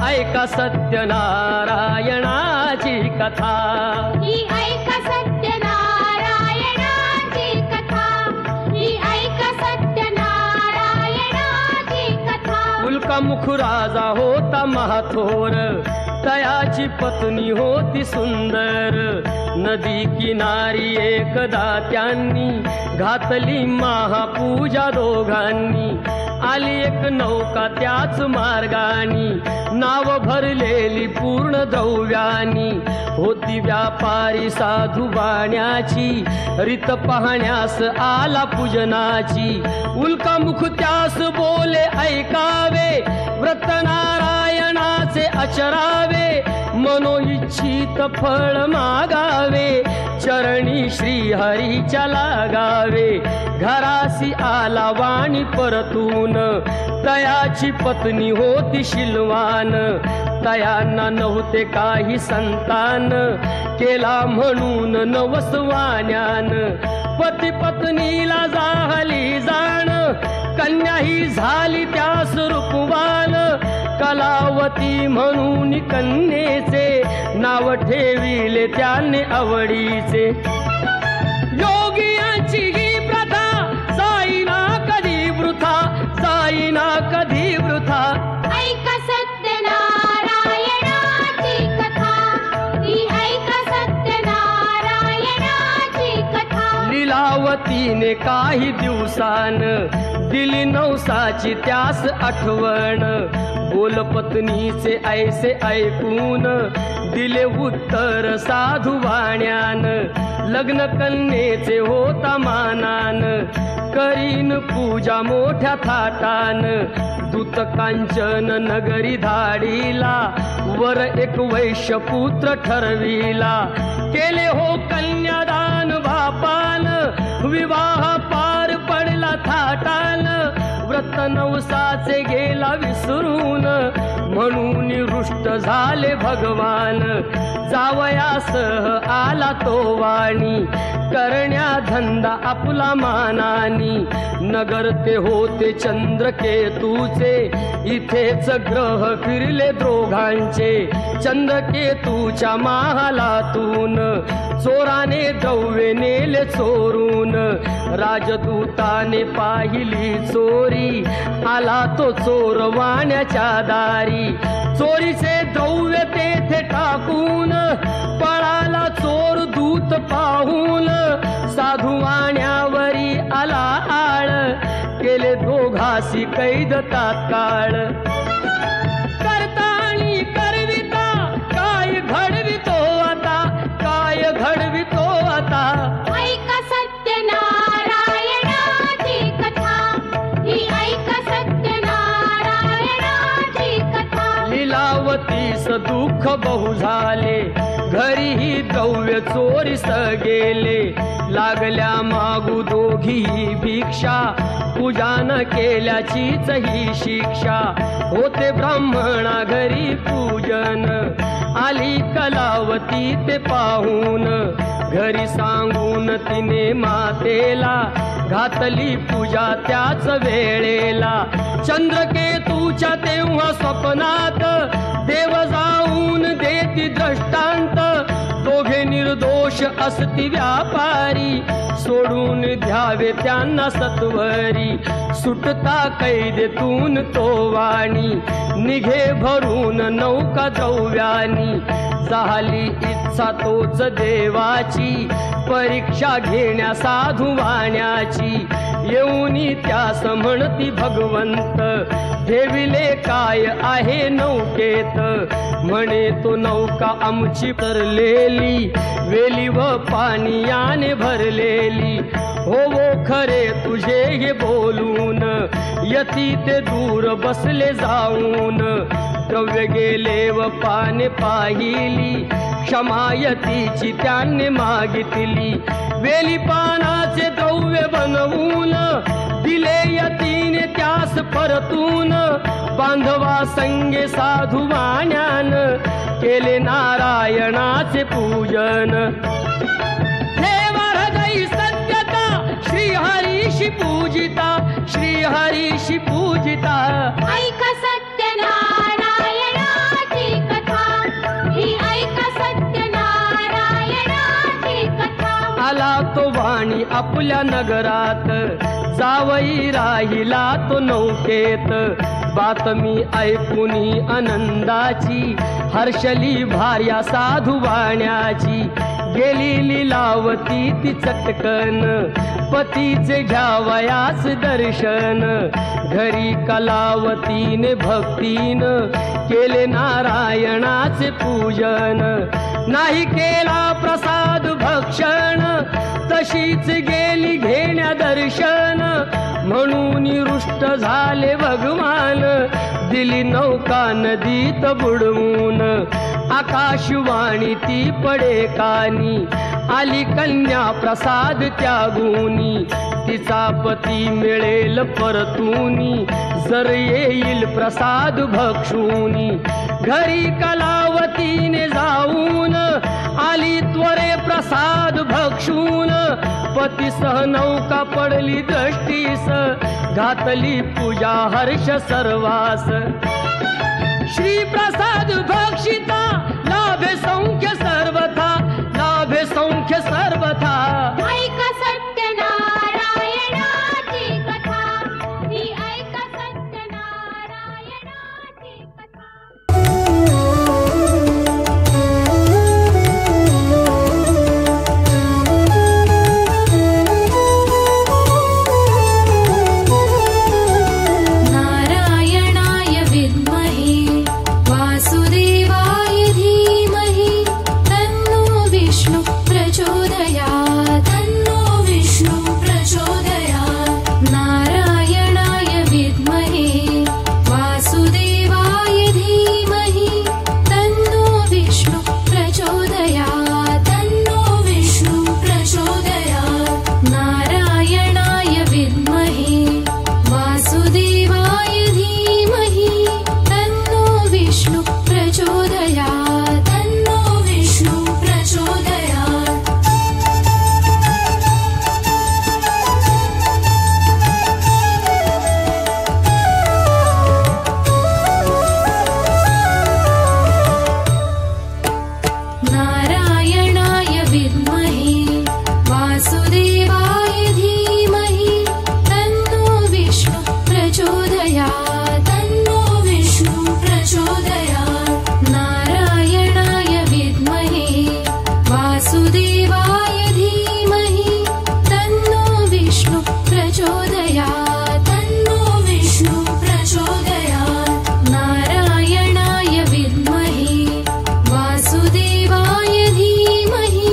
ऐका सत्यनारायणाची कथा, ही ऐका सत्यनारायणाची कथा, ही ऐका सत्यनारायणाची कथा। उल्कामुख राजा होता महाथोर, तयाची पत्नी होती सुंदर। नदी किनारी एकदा त्यांनी घातली महापूजा दोघांनी। आली एक नौका त्याच मार्गानी, नाव भरलेली पूर्ण द्रव्यानी। होती व्यापारी साधू बाण्याची, रीत पाहण्यास आला पूजनाची। उल्कामुख त्यास बोले ऐकावे, व्रत नारायणाचे आचरावे। मनोइच्छित फळ मागावे, चरणी श्रीहरीच्या लागावे। घरासी आला वाणी परतून, तयाची पत्नी होती शिलवान। तयांना नव्हते काही संतान, केला म्हणून नवसवान्यान। पती पत्नीला झाली जाण, कन्या ही झाली त्यास रूपवान। कलावती म्हणून कन्येचे, नाव ठेविले त्याने आवडीचे। योगियांची ही प्रथा, जाईना कधी वृथा, जाईना कधी वृथा। ऐका सत्यनारायणाची कथा, ही ऐका सत्यनारायणाची कथा। लीलावतीने काही दिवसान, दिली नवसाची त्यास आठवण। बोल पत्नीचे ऐसे ऐकून, दिले उत्तर साधू वाण्यान। लग्न कन्येचे होता मानान, करीन पूजा मोठ्या थाटान। दूत कांचन नगरी धाडीला, वर एक वैश्य पुत्र ठरविला। केले हो कन्यादान बापान, विवाह पार पडला थाटान। व्रत नवसाचे गेला विसरून, म्हणून रुष्ट झाले भगवान। जावयासह आला तो वाणी, करण्या धंदा आपला मानानी। नगर ते होते चंद्रकेतूचे, इथेच ग्रह फिरले दोघांचे। चंद्रकेतूच्या महालातून, चोराने द्रव्य नेले चोरून। राजदूताने पाहिली चोरी, आला तो चोर वाण्याच्या दारी। चोरीचे द्रव्य तेथे टाकून, पळाला चोर दूत पाहून। साधू वाण्यावरी आला आळ, केले दोघासी कैद तात्काळ। करता आणि करविता, काय घडवितो आता, काय घडवितो आता। ऐका सत्यनारायणाची कथा, ही ऐका सत्यनारायणाची कथा। लीलावतीस दुःख बहु झाले, घरीही द्रव्य चोरीस गेले। लागल्या मागू दोघी भिक्षा, पूजा न केल्याचीच ही शिक्षा। होते ब्राह्मणा घरी पूजन, आली कलावती ते पाहून, घरी सांगून तिने मातेला, घातली पूजा त्याच वेळेला. चंद्रकेतूच्या तेव्हा स्वप्नात देव जाऊन देती दृष्टांत, दोघे निर्दोष असती व्यापारी, सोडून द्यावे त्यांना सत्वरी. सुटता कैदेतून तो वाणी, निघे भरून नौका द्रव्यानी. झाली इच्छा तोच देवाची, परीक्षा घेण्या साधू वाण्याची. येऊनी त्यास म्हणती भगवंत, ठेविले काय आहे नौकेत. म्हणे तो नौका आमची तरलेली, वेली व पाण्याने भरलेली. हो खरे तुझे हे बोलून, यती ते दूर बसले जाऊन. द्रव्य गेले व पाने पाहिली, क्षमायतीची त्यांनी मागितली. वेली पानाचे द्रव्य बनवून, दिले यतीने त्यास परतून. बांधवा संगे साधू वाण्यान, केले नारायणाचे पूजन. देवा हृदयी सत्यता, श्रीहरीशी पूजिता, श्रीहरीशी पूजिता. ऐका सत्यनारायणाची कथा, ही ऐका सत्यनारायणाची कथा. आला तो वाणी आपल्या नगरात, जावई राहिला तो नौकेत. बातमी ऐकुनी आनंदाची, हर्षली भार्या साधू वाण्याची. गेली लीलावती ती चटकन, पतीचे घ्यावयास दर्शन. घरी कलावतीने भक्तीन, केले नारायणाचे पूजन. नाही केला प्रसाद भक्षण, तशीच गेली घेण्या दर्शन. म्हणून रुष्ट झाले भगवान, दिली नौका नदीत बुडवून. आकाशवाणी ती पडे कानी, आली कन्या प्रसाद त्यागुनी. तिचा पती मिळेल परतूनी, जर येईल प्रसाद भक्षुनी. घरी कलावतीने जाऊन, आली त्वरे प्रसाद भक्षून. पतीसह नौका पडली दृष्टीस, घातली पूजा हर्ष सर्वास. श्री प्रसाद भक्षिता, लाभे सौख्य सर्वथा, लाभे सौख्य सर्वथा. ऐका सत्यनारायणाची कथा, ही ऐका सत्यनारायणाची कथा. नारायणाय विद्महे वासुदेवाय धीमहि, तन्नो विष्णु प्रचोदयात्, तन्नो विष्णु प्रचोदयात्. नारायणाय विद्महे वासुदेवाय धीमहि, तन्नो विष्णु प्रचोदयात्, तन्नो विष्णु प्रचोदयात्. नारायणाय विद्महे वासुदेवाय धीमहि, तन्नो विष्णु प्रचोदयात्, तन्नो विष्णु प्रचोदयात्. नारायणाय विद्महे वासुदेवाय धीमहि, तन्नो विष्णु प्रचोदयात्, तन्नो विष्णु प्रचोदयात्. नारायणाय विद्महे वासुदेवाय धीमहि, तन्नो विष्णु प्रचोदयात्, तन्नो विष्णु प्रचोदयात्. नारायणाय विद्महे वासुदेवाय धीमहि,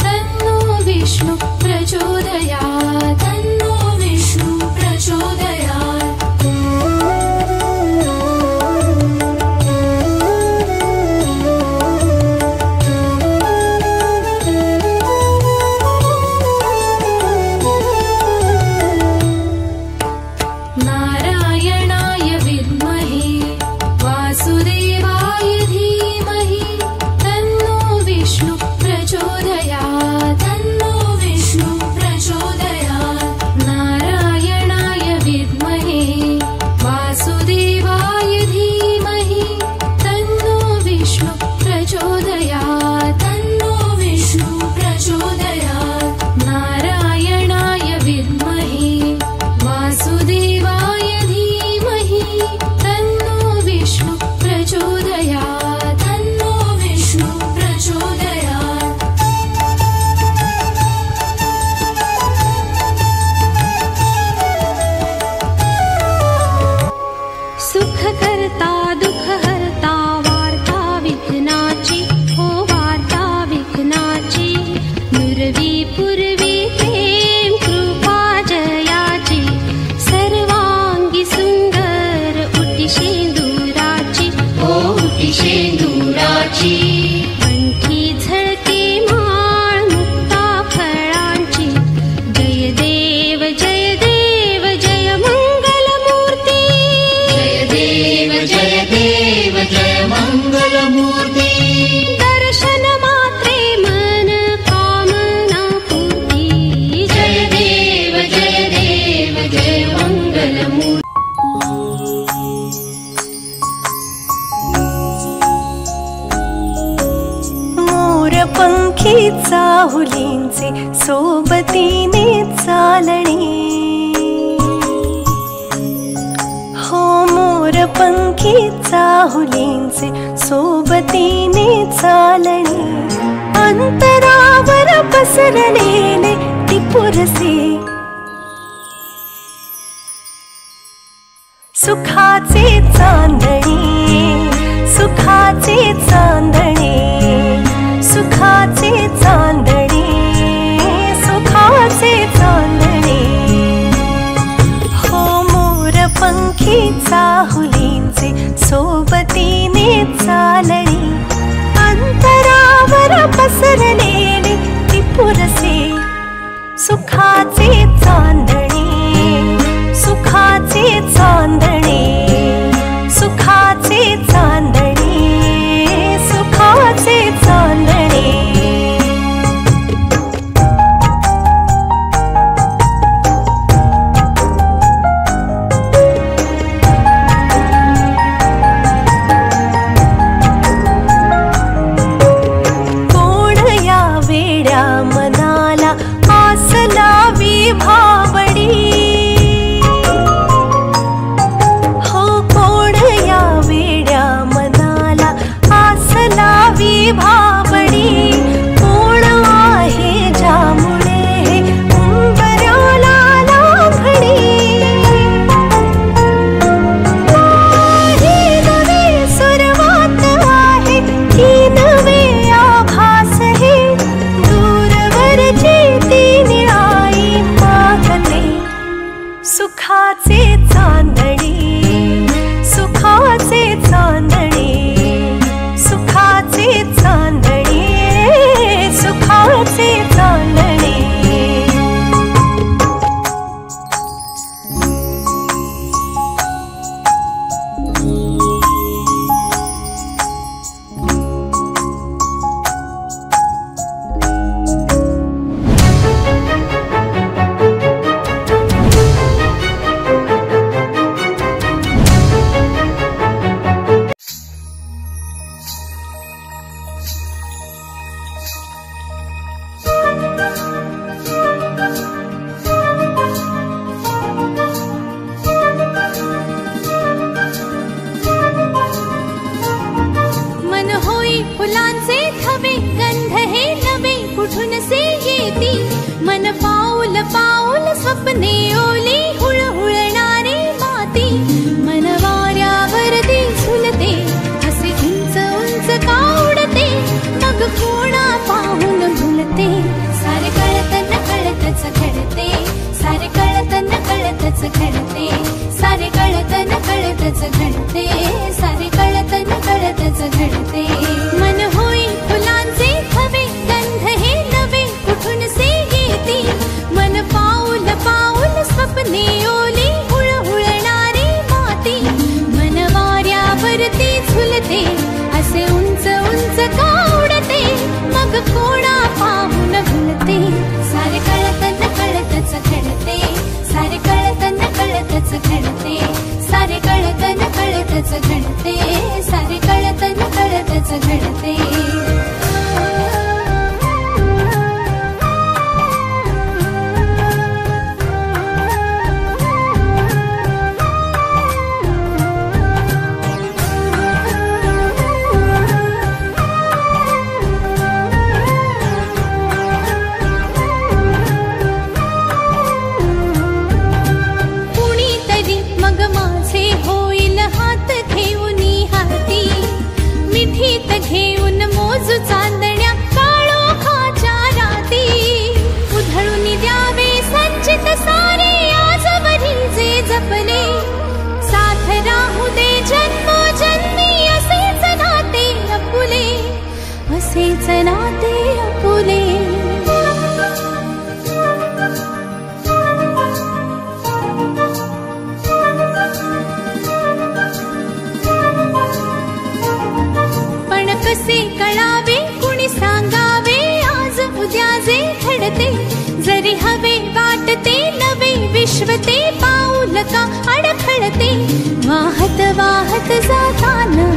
तन्नो विष्णु प्रचोदयात्, तन्नो विष्णु प्रचोदयात्. चाहुलींचे सोबतीने चालणे, हो मोरपंखी चाहुलींचे सोबतीने चालणे, अंतरावर पसरलेले टिपुरसे सुखाचे चांदणे, सुखाचे चांदणे, सुखाचे चांदणे, सुखाचे चांदणे, हो मोरपंखी चाहुलींचे सोबतीने चालणे, अंतरावर पसरलेले टिपुरसे सुखाचे चांदणे, सुखाचे चांदणे, सुखाचे चांदणे, सुखाचे चांदणे। कोण या वेड्या मनाला आस लावी भावडी, हो कोण या वेड्या मनाला आस लावी भावडी, कोण आहे ज्यामुळे उंबऱ्याला लाभडी, ही नवी सुरुवात आहे, ही नवे आभास हे, दूरवरची ती निळाई मागते सुखाचे चांदणे, सुखाचे चांदणे, सुखाचे चांदणे, सुखाचे चांदणे। मन होई फुलांचे थवे, गंध हे नवे कुठून से येती, मन पाऊल पाऊल स्वप्ने ओली हुळहुळणारी माती, मन वाऱ्यावरती झुलते असे उंच उंच का उडते, मग कोणा पाहून भुलते, सारे कळत न कळतच घडते, सारे कळत न कळतच घडते, सारे कळत न कळतच घडते, सारे कळत न कळतच घडते। मन होई फुलांचे थवे, गंध हे नवे कुठून से येती, मन पाऊल पाऊल स्वप्ने ओली हुळहुळणारी माती, मन वाऱ्यावरती झुलते असे उंच उंच का उडते, मग कोणा पाहून भुलते, सारे कळत न कळतच घडते, सारे कळत न कळतच घडते, सारे कळत न कळतच घडते, सारे कळत न कळतच घडते। कुणीतरी मग माझे होईल हात घेऊनी हाती, मिठीत घेऊन मोजू चांदण्या काळोखाच्या राती, उधळून द्यावे संचित सारे आजवरी जे जपले, साथ राहू दे जन्मोजन्मी असेच नाते आपुले, असेच नाते आपुले। पण कसे कळावे कुणी सांगावे आज उद्या जे घडते, जरी हवे वाटते नवे विश्व ते पाऊल का अडखळते, वाहत वाहत जाताना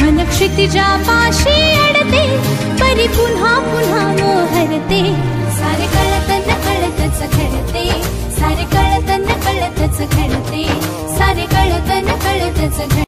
मन क्षितिजापाशी अडते, परी पुन्हा पुन्हा मोहरते. सारे कळत न कळतच घडते, सारे कळत न कळतच घडते, सारे कळत न कळतच घडते.